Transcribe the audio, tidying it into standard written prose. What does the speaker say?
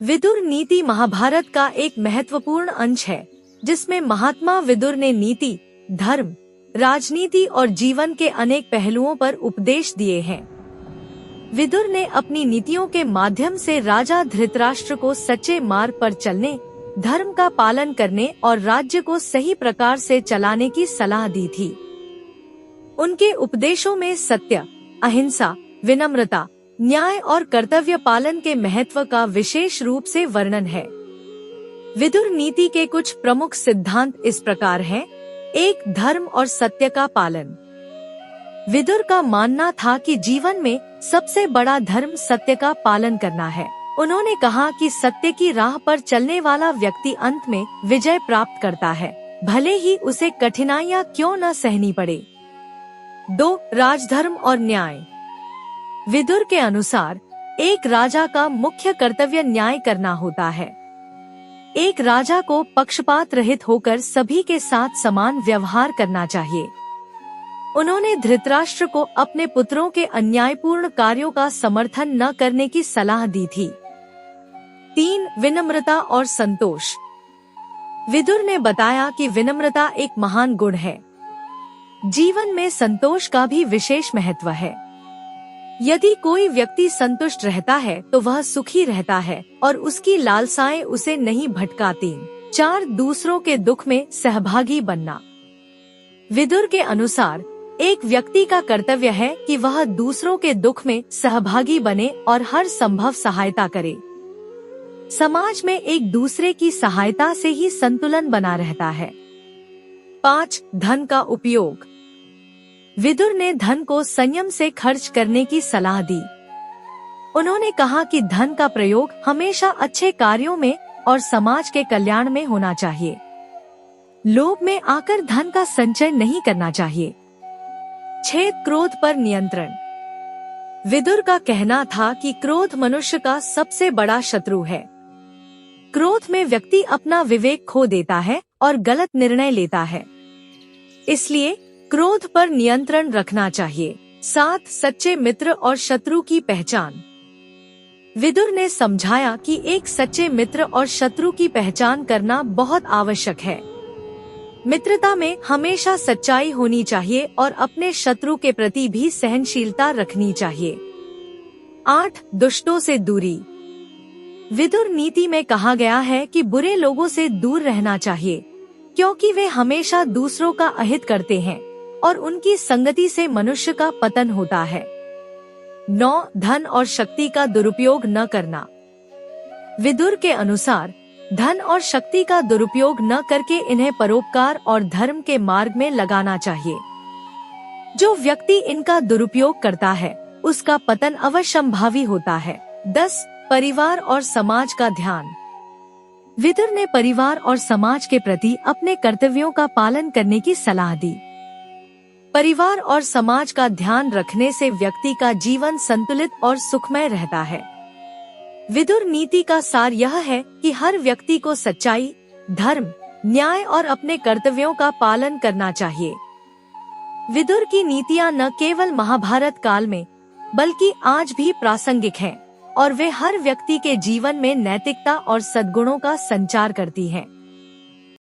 विदुर नीति महाभारत का एक महत्वपूर्ण अंश है, जिसमें महात्मा विदुर ने नीति, धर्म, राजनीति और जीवन के अनेक पहलुओं पर उपदेश दिए हैं। विदुर ने अपनी नीतियों के माध्यम से राजा धृतराष्ट्र को सच्चे मार्ग पर चलने, धर्म का पालन करने और राज्य को सही प्रकार से चलाने की सलाह दी थी। उनके उपदेशों में सत्य, अहिंसा, विनम्रता, न्याय और कर्तव्य पालन के महत्व का विशेष रूप से वर्णन है। विदुर नीति के कुछ प्रमुख सिद्धांत इस प्रकार हैं। 1. धर्म और सत्य का पालन। विदुर का मानना था कि जीवन में सबसे बड़ा धर्म सत्य का पालन करना है। उन्होंने कहा कि सत्य की राह पर चलने वाला व्यक्ति अंत में विजय प्राप्त करता है, भले ही उसे कठिनाइयां क्यों न सहनी पड़े। 2. राजधर्म और न्याय। विदुर के अनुसार एक राजा का मुख्य कर्तव्य न्याय करना होता है। एक राजा को पक्षपात रहित होकर सभी के साथ समान व्यवहार करना चाहिए। उन्होंने धृतराष्ट्र को अपने पुत्रों के अन्यायपूर्ण कार्यों का समर्थन न करने की सलाह दी थी। 3. विनम्रता और संतोष। विदुर ने बताया कि विनम्रता एक महान गुण है। जीवन में संतोष का भी विशेष महत्व है। यदि कोई व्यक्ति संतुष्ट रहता है तो वह सुखी रहता है और उसकी लालसाएं उसे नहीं भटकाती। 4. दूसरों के दुख में सहभागी बनना। विदुर के अनुसार एक व्यक्ति का कर्तव्य है कि वह दूसरों के दुख में सहभागी बने और हर संभव सहायता करे। समाज में एक दूसरे की सहायता से ही संतुलन बना रहता है। 5. धन का उपयोग। विदुर ने धन को संयम से खर्च करने की सलाह दी। उन्होंने कहा कि धन का प्रयोग हमेशा अच्छे कार्यों में और समाज के कल्याण में होना चाहिए। लोभ में आकर धन का संचय नहीं करना चाहिए। 6. क्रोध पर नियंत्रण। विदुर का कहना था कि क्रोध मनुष्य का सबसे बड़ा शत्रु है। क्रोध में व्यक्ति अपना विवेक खो देता है और गलत निर्णय लेता है, इसलिए क्रोध पर नियंत्रण रखना चाहिए। 7. सच्चे मित्र और शत्रु की पहचान। विदुर ने समझाया कि एक सच्चे मित्र और शत्रु की पहचान करना बहुत आवश्यक है। मित्रता में हमेशा सच्चाई होनी चाहिए और अपने शत्रु के प्रति भी सहनशीलता रखनी चाहिए। 8. दुष्टों से दूरी। विदुर नीति में कहा गया है कि बुरे लोगों से दूर रहना चाहिए, क्योंकि वे हमेशा दूसरों का अहित करते हैं और उनकी संगति से मनुष्य का पतन होता है। 9. धन और शक्ति का दुरुपयोग न करना। विदुर के अनुसार धन और शक्ति का दुरुपयोग न करके इन्हें परोपकार और धर्म के मार्ग में लगाना चाहिए। जो व्यक्ति इनका दुरुपयोग करता है उसका पतन अवश्यंभावी होता है। 10. परिवार और समाज का ध्यान। विदुर ने परिवार और समाज के प्रति अपने कर्तव्यों का पालन करने की सलाह दी। परिवार और समाज का ध्यान रखने से व्यक्ति का जीवन संतुलित और सुखमय रहता है। विदुर नीति का सार यह है कि हर व्यक्ति को सच्चाई, धर्म, न्याय और अपने कर्तव्यों का पालन करना चाहिए। विदुर की नीतियाँ न केवल महाभारत काल में बल्कि आज भी प्रासंगिक हैं और वे हर व्यक्ति के जीवन में नैतिकता और सद्गुणों का संचार करती हैं।